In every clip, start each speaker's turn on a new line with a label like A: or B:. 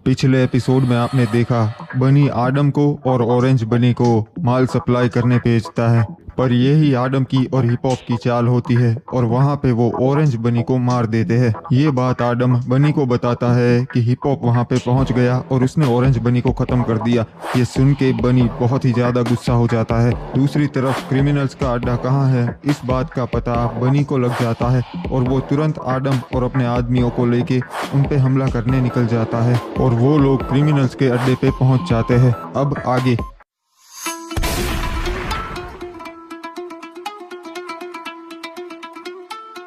A: पिछले एपिसोड में आपने देखा बनी आडम को और ऑरेंज बनी को माल सप्लाई करने भेजता है, पर यही आडम की और हिप हॉप की चाल होती है और वहाँ पे वो ऑरेंज बनी को मार देते हैं। ये बात आडम बनी को बताता है कि हिप हॉप वहाँ पे पहुँच गया और उसने ऑरेंज बनी को खत्म कर दिया। ये सुन के बनी बहुत ही ज्यादा गुस्सा हो जाता है। दूसरी तरफ क्रिमिनल्स का अड्डा कहाँ है इस बात का पता बनी को लग जाता है और वो तुरंत आडम और अपने आदमियों को लेके उन पे हमला करने निकल जाता है और वो लोग क्रिमिनल्स के अड्डे पे पहुंच जाते हैं। अब आगे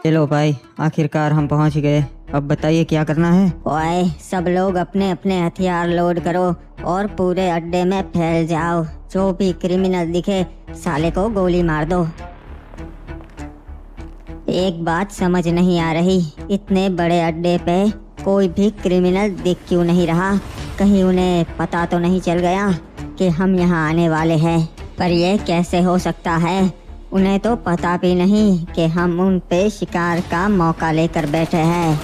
B: चलो भाई, आखिरकार हम पहुंच गए। अब बताइए क्या करना है।
C: ओए, सब लोग अपने अपने हथियार लोड करो और पूरे अड्डे में फैल जाओ। जो भी क्रिमिनल दिखे साले को गोली मार दो। एक बात समझ नहीं आ रही, इतने बड़े अड्डे पे कोई भी क्रिमिनल दिख क्यों नहीं रहा? कहीं उन्हें पता तो नहीं चल गया कि हम यहाँ आने वाले हैं? पर यह कैसे हो सकता है? उन्हें तो पता भी नहीं कि हम उन पे शिकार का मौका लेकर बैठे हैं।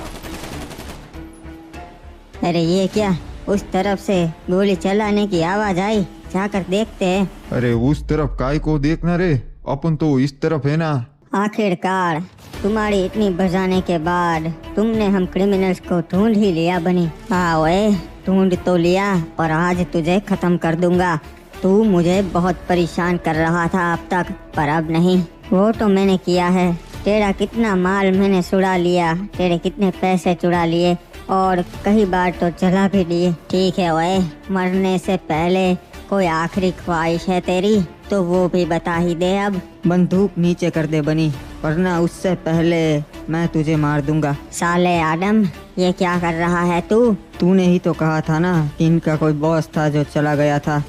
C: अरे ये क्या, उस तरफ से गोली चलाने की आवाज आई, जाकर देखते हैं।
A: अरे उस तरफ काय को देखना रे, अपन तो इस तरफ है ना।
C: आखिरकार तुम्हारी इतनी बजाने के बाद तुमने हम क्रिमिनल्स को ढूंढ ही लिया बनी। हाँ ओए, ढूंढ तो लिया पर आज तुझे खत्म कर दूंगा। तू मुझे बहुत परेशान कर रहा था अब तक, पर अब नहीं। वो तो मैंने किया है। तेरा कितना माल मैंने छुड़ा लिया, तेरे कितने पैसे चुरा लिए और कई बार तो जला भी लिए। ठीक है ओए, मरने से पहले कोई आखिरी ख्वाहिश है तेरी तो वो भी बता ही दे। अब
B: बंदूक नीचे कर दे बनी, वरना उससे पहले मैं तुझे मार दूंगा।
C: साले आदम, ये क्या कर रहा है तू?
B: तूने ही तो कहा था ना कि इनका कोई बॉस था जो चला गया था,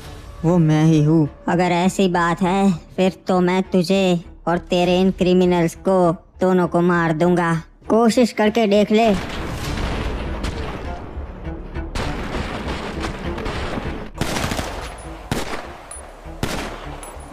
B: वो मैं ही हूँ।
C: अगर ऐसी बात है फिर तो मैं तुझे और तेरे इन क्रिमिनल्स को दोनों को मार दूंगा। कोशिश करके देख ले।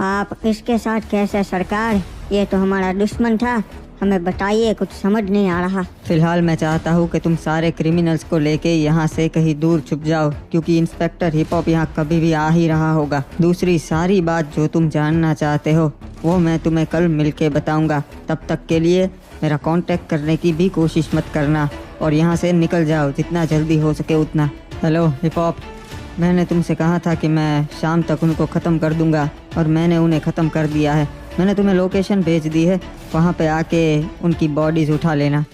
C: आप इसके साथ कैसे सरकार? ये तो हमारा दुश्मन था, हमें बताइए, कुछ समझ नहीं आ रहा।
B: फिलहाल मैं चाहता हूँ कि तुम सारे क्रिमिनल्स को लेके यहाँ से कहीं दूर छुप जाओ, क्योंकि इंस्पेक्टर हिप हॉप यहाँ कभी भी आ ही रहा होगा। दूसरी सारी बात जो तुम जानना चाहते हो वो मैं तुम्हें कल मिलके बताऊंगा। तब तक के लिए मेरा कांटेक्ट करने की भी कोशिश मत करना और यहाँ से निकल जाओ जितना जल्दी हो सके उतना। हेलो हिप हॉप, मैंने तुमसे कहा था कि मैं शाम तक उनको ख़त्म कर दूंगा और मैंने उन्हें ख़त्म कर दिया है। मैंने तुम्हें लोकेशन भेज दी है, वहाँ पे आके उनकी बॉडीज उठा लेना।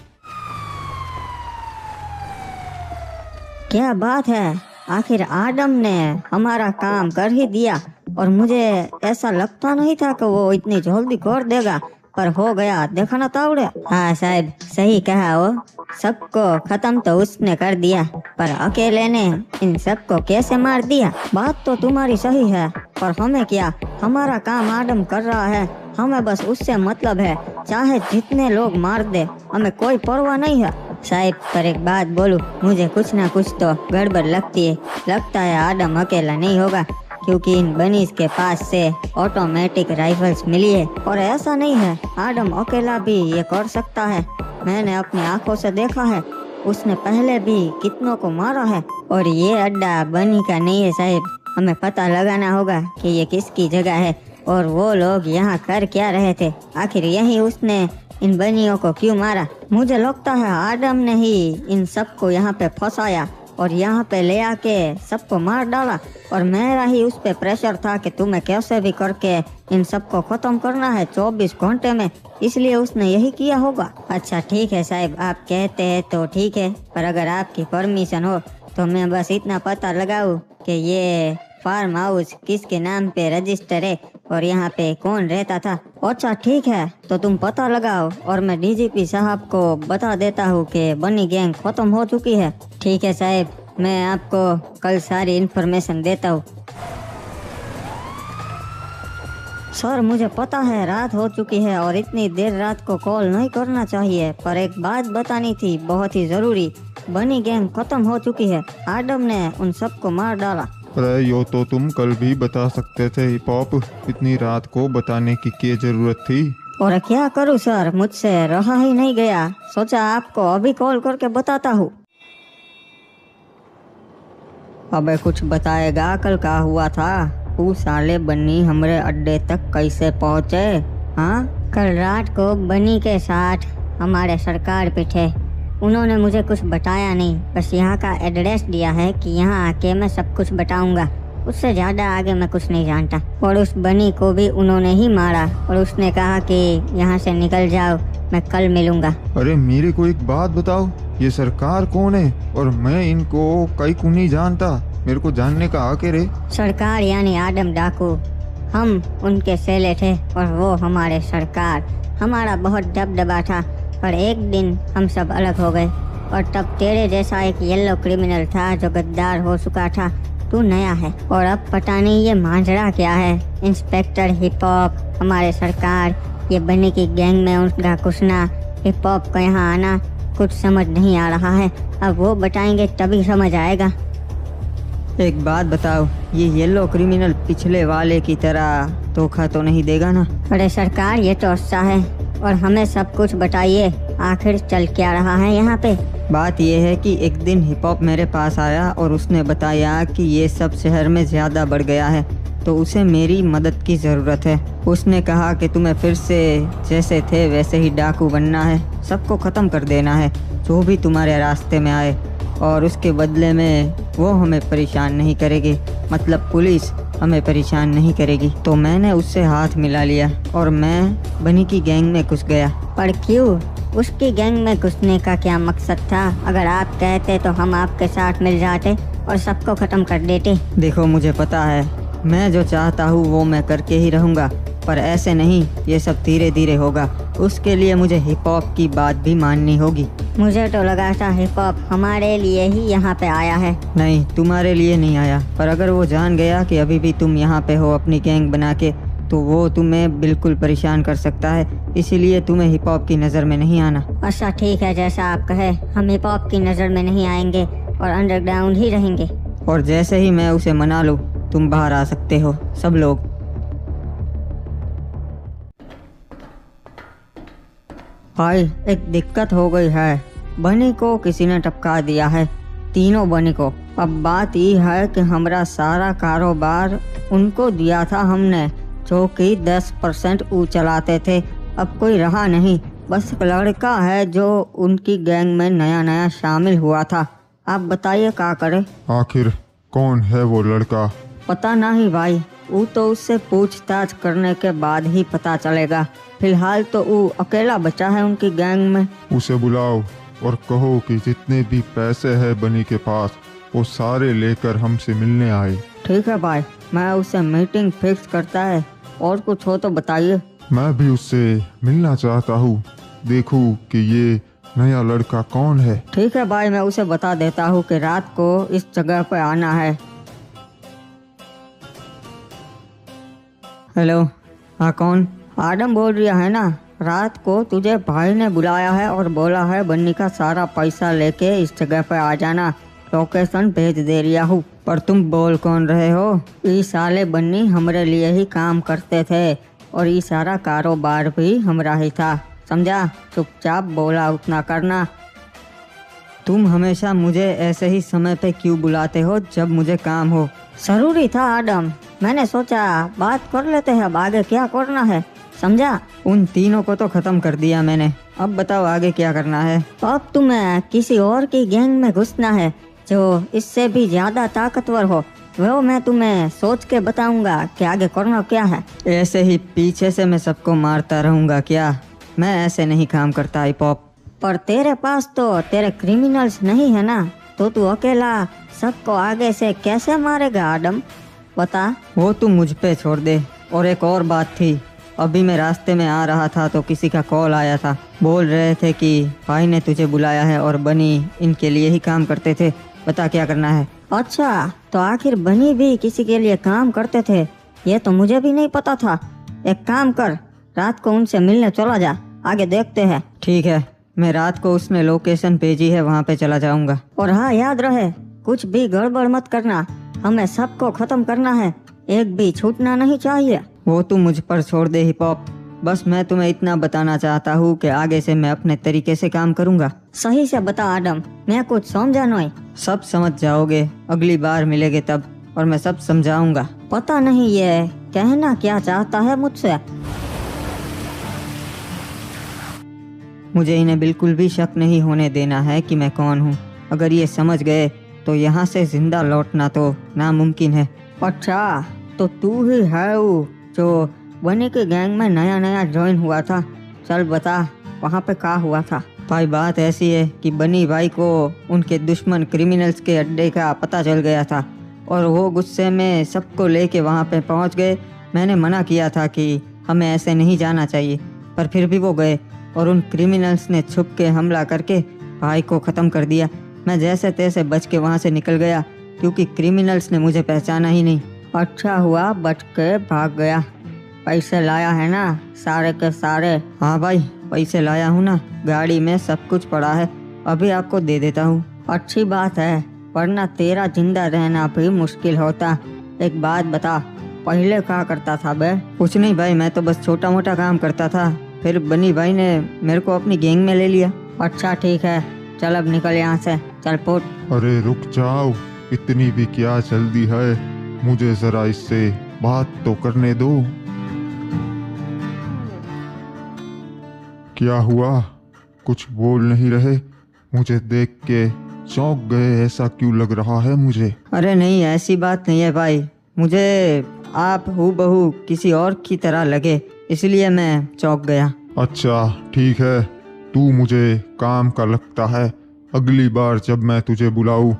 C: क्या बात है, आखिर आदम ने हमारा काम कर ही दिया और मुझे ऐसा लगता नहीं था कि वो इतनी जल्दी कर देगा, पर हो गया। देखा ना तावड़े? हाँ साहब, सही कहा। वो सबको खत्म तो उसने कर दिया, पर अकेले ने इन सबको कैसे मार दिया? बात तो तुम्हारी सही है, पर हमें क्या, हमारा काम आदम कर रहा है, हमें बस उससे मतलब है। चाहे जितने लोग मार दे, हमें कोई परवाह नहीं है। साहब, पर एक बात बोलूं, मुझे कुछ ना कुछ तो गड़बड़ लगती है। लगता है आदम अकेला नहीं होगा, क्योंकि इन बनीज के पास से ऑटोमेटिक राइफल्स मिली है और ऐसा नहीं है आदम अकेला भी ये कर सकता है। मैंने अपनी आंखों से देखा है, उसने पहले भी कितनों को मारा है। और ये अड्डा बनी का नहीं है साहब, हमें पता लगाना होगा कि ये किसकी जगह है और वो लोग यहाँ कर क्या रहे थे। आखिर यही उसने इन बनियों को क्यों मारा? मुझे लगता है आदम ने ही इन सबको यहाँ पे फंसाया और यहाँ पे ले आके सबको मार डाला और मेरा ही उस पे प्रेशर था कि तुम्हें कैसे भी करके इन सबको खत्म करना है 24 घंटे में, इसलिए उसने यही किया होगा। अच्छा ठीक है साहब, आप कहते हैं तो ठीक है, पर अगर आपकी परमिशन हो तो मैं बस इतना पता लगाऊं कि ये फार्म हाउस किसके नाम पे रजिस्टर है और यहाँ पे कौन रहता था। अच्छा ठीक है, तो तुम पता लगाओ और मैं डीजीपी साहब को बता देता हूँ कि बनी गैंग खत्म हो चुकी है। ठीक है साहब, मैं आपको कल सारी इन्फॉर्मेशन देता हूँ। सर, मुझे पता है रात हो चुकी है और इतनी देर रात को कॉल नहीं करना चाहिए, पर एक बात बतानी थी बहुत ही जरूरी। बनी गैंग खत्म हो चुकी है, आदम ने उन सबको मार डाला।
A: अरे यो तो तुम कल भी बता सकते थे हिप हॉप, इतनी रात को बताने की क्या जरूरत थी?
C: और क्या करूं सर, मुझसे रहा ही नहीं गया, सोचा आपको अभी कॉल करके बताता हूँ।
B: अबे कुछ बताएगा, कल का हुआ था? तू साले बन्नी हमरे अड्डे तक कैसे पहुँचे? हाँ,
C: कल रात को बनी के साथ हमारे सरकार पे थे। उन्होंने मुझे कुछ बताया नहीं, बस यहाँ का एड्रेस दिया है कि यहाँ आके मैं सब कुछ बताऊंगा। उससे ज़्यादा आगे मैं कुछ नहीं जानता। और उस बनी को भी उन्होंने ही मारा और उसने कहा कि यहाँ से निकल जाओ, मैं कल मिलूंगा।
A: अरे मेरे को एक बात बताओ, ये सरकार कौन है? और मैं इनको कई को नहीं जानता, मेरे को जानने का हक है रे।
C: सरकार यानी आदम डाकू, हम उनके सेले थे और वो हमारे सरकार। हमारा बहुत दबदबा था, पर एक दिन हम सब अलग हो गए। और तब तेरे जैसा एक येलो क्रिमिनल था जो गद्दार हो चुका था। तू नया है और अब पता नहीं ये मांझड़ा क्या है। इंस्पेक्टर हिप हॉप, हमारे सरकार, ये बनी की गैंग में उनका घुसना, हिप हॉप का यहाँ आना, कुछ समझ नहीं आ रहा है। अब वो बताएंगे तभी समझ आएगा।
B: एक बात बताओ, ये येलो क्रिमिनल पिछले वाले की तरह धोखा तो नहीं देगा ना?
C: अरे सरकार, ये तो अच्छा है और हमें सब कुछ बताइए, आखिर चल क्या रहा है यहाँ पे?
B: बात यह है कि एक दिन हिप हॉप मेरे पास आया और उसने बताया कि ये सब शहर में ज़्यादा बढ़ गया है, तो उसे मेरी मदद की ज़रूरत है। उसने कहा कि तुम्हें फिर से जैसे थे वैसे ही डाकू बनना है, सबको ख़त्म कर देना है जो भी तुम्हारे रास्ते में आए, और उसके बदले में वो हमें परेशान नहीं करेगी, मतलब पुलिस हमें परेशान नहीं करेगी। तो मैंने उससे हाथ मिला लिया और मैं बनी की गैंग में घुस गया।
C: पर क्यों? उसकी गैंग में घुसने का क्या मकसद था? अगर आप कहते तो हम आपके साथ मिल जाते और सबको खत्म कर देते।
B: देखो, मुझे पता है मैं जो चाहता हूँ वो मैं करके ही रहूँगा, पर ऐसे नहीं, ये सब धीरे धीरे होगा। उसके लिए मुझे हिप हॉप की बात भी माननी होगी।
C: मुझे तो लगा था हिप हॉप हमारे लिए ही यहाँ पे आया है।
B: नहीं, तुम्हारे लिए नहीं आया, पर अगर वो जान गया कि अभी भी तुम यहाँ पे हो अपनी गैंग बना के, तो वो तुम्हें बिल्कुल परेशान कर सकता है। इसीलिए तुम्हें हिप हॉप की नज़र में नहीं आना।
C: अच्छा ठीक है, जैसा आप कहे, हम हिप हॉप की नज़र में नहीं आएंगे और अंडरग्राउंड ही रहेंगे।
B: और जैसे ही मैं उसे मना लूँ, तुम बाहर आ सकते हो, सब लोग। भाई, एक दिक्कत हो गई है। बनी को किसी ने टपका दिया है, तीनों बनी को। अब बात ये है कि हमारा सारा कारोबार उनको दिया था हमने, जो कि 10% वो चलाते थे। अब कोई रहा नहीं, बस एक लड़का है जो उनकी गैंग में नया नया शामिल हुआ था। आप बताइए क्या करे?
A: आखिर कौन है वो लड़का?
B: पता नहीं भाई, वो तो उससे पूछताछ करने के बाद ही पता चलेगा। फिलहाल तो वो अकेला बचा है उनकी गैंग में।
A: उसे बुलाओ और कहो कि जितने भी पैसे हैं बनी के पास, वो सारे लेकर हमसे मिलने आए।
B: ठीक है भाई, मैं उससे मीटिंग फिक्स करता है। और कुछ हो तो बताइए।
A: मैं भी उससे मिलना चाहता हूँ, देखूं कि ये नया लड़का कौन है।
B: ठीक है भाई, मैं उसे बता देता हूँ कि रात को इस जगह पे आना है। हेलो, हाँ कौन? आदम बोल रहा है ना? रात को तुझे भाई ने बुलाया है और बोला है बन्नी का सारा पैसा लेके इस जगह पे आ जाना। लोकेशन भेज दे रहा हूँ। पर तुम बोल कौन रहे हो? ये साले बन्नी हमारे लिए ही काम करते थे और ये सारा कारोबार भी हमारा ही था, समझा? चुपचाप बोला उतना करना। तुम हमेशा मुझे ऐसे ही समय पे क्यों बुलाते हो जब मुझे काम हो?
C: जरूरी था आदम, मैंने सोचा बात कर लेते हैं, अब आगे क्या करना है, समझा?
B: उन तीनों को तो खत्म कर दिया मैंने, अब बताओ आगे क्या करना है?
C: अब तुम्हें किसी और की गैंग में घुसना है जो इससे भी ज्यादा ताकतवर हो। वो मैं तुम्हें सोच के बताऊंगा कि आगे करना क्या है।
B: ऐसे ही पीछे से मैं सबको मारता रहूंगा क्या? मैं ऐसे नहीं काम करता हिप हॉप।
C: पर तेरे पास तो तेरे क्रिमिनल्स नहीं है ना, तो तू अकेला सबको आगे से कैसे मारेगा आदम, बता?
B: वो तू मुझ पे छोड़ दे। और एक और बात थी, अभी मैं रास्ते में आ रहा था तो किसी का कॉल आया था। बोल रहे थे कि भाई ने तुझे बुलाया है और बनी इनके लिए ही काम करते थे। बता क्या करना है?
C: अच्छा, तो आखिर बनी भी किसी के लिए काम करते थे? ये तो मुझे भी नहीं पता था। एक काम कर, रात को उनसे मिलने चला जा, आगे देखते हैं।
B: ठीक है, मैं रात को उसने लोकेशन भेजी है, वहाँ पे चला जाऊंगा।
C: और हाँ, याद रहे कुछ भी गड़बड़ मत करना, हमें सबको खत्म करना है, एक भी छूटना नहीं चाहिए।
B: वो तू मुझ पर छोड़ दे हिप हॉप, बस मैं तुम्हें इतना बताना चाहता हूँ कि आगे से मैं अपने तरीके से काम करूँगा।
C: सही से बता आदम, मैं कुछ समझा नहीं।
B: सब समझ जाओगे, अगली बार मिलेंगे तब, और मैं सब समझाऊंगा।
C: पता नहीं ये कहना क्या चाहता है मुझसे।
B: मुझे इन्हें बिल्कुल भी शक नहीं होने देना है कि मैं कौन हूँ। अगर ये समझ गए तो यहाँ से जिंदा लौटना तो नामुमकिन है।
C: अच्छा, तो तू ही है वो जो बनी के गैंग में नया नया ज्वाइन हुआ था। चल बता, वहाँ पे क्या हुआ था?
B: भाई बात ऐसी है कि बनी भाई को उनके दुश्मन क्रिमिनल्स के अड्डे का पता चल गया था और वो गुस्से में सबको लेके वहाँ पे पहुँच गए। मैंने मना किया था कि हमें ऐसे नहीं जाना चाहिए, पर फिर भी वो गए और उन क्रिमिनल्स ने छुप के हमला करके भाई को ख़त्म कर दिया। मैं जैसे तैसे बच के वहाँ से निकल गया क्योंकि क्रिमिनल्स ने मुझे पहचाना ही नहीं।
C: अच्छा हुआ बच के भाग गया। पैसे लाया है ना सारे के सारे?
B: हाँ भाई, पैसे लाया हूँ ना, गाड़ी में सब कुछ पड़ा है, अभी आपको दे देता हूँ।
C: अच्छी बात है, वरना तेरा जिंदा रहना भी मुश्किल होता। एक बात बता, पहले क्या करता था बे?
B: कुछ नहीं भाई, मैं तो बस छोटा मोटा काम करता था, फिर बनी भाई ने मेरे को अपनी गैंग में ले लिया।
C: अच्छा ठीक है, चल अब निकल यहाँ से, चल पुट।
A: अरे रुक जाओ, इतनी भी क्या जल्दी है, मुझे जरा इससे बात तो करने दो। क्या हुआ, कुछ बोल नहीं रहे? मुझे देख के चौंक गए, ऐसा क्यों लग रहा है मुझे?
B: अरे नहीं, ऐसी बात नहीं है भाई, मुझे आप हूबहू किसी और की तरह लगे, इसलिए मैं चौंक गया।
A: अच्छा ठीक है, तू मुझे काम का लगता है। अगली बार जब मैं तुझे बुलाऊं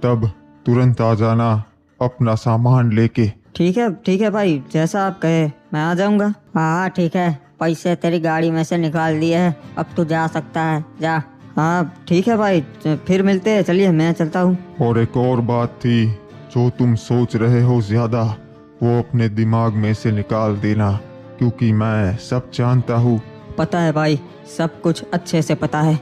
A: तब तुरंत आ जाना अपना सामान लेके।
B: ठीक है भाई, जैसा आप कहे मैं आ जाऊंगा।
C: हाँ ठीक है, पैसे तेरी गाड़ी में से निकाल दिए हैं, अब तू जा सकता है, जा।
B: हाँ ठीक है भाई, फिर मिलते हैं, चलिए मैं चलता हूँ।
A: और एक और बात थी, जो तुम सोच रहे हो ज्यादा, वो अपने दिमाग में से निकाल देना, क्योंकि मैं सब जानता हूँ।
B: पता है भाई, सब कुछ अच्छे से पता है।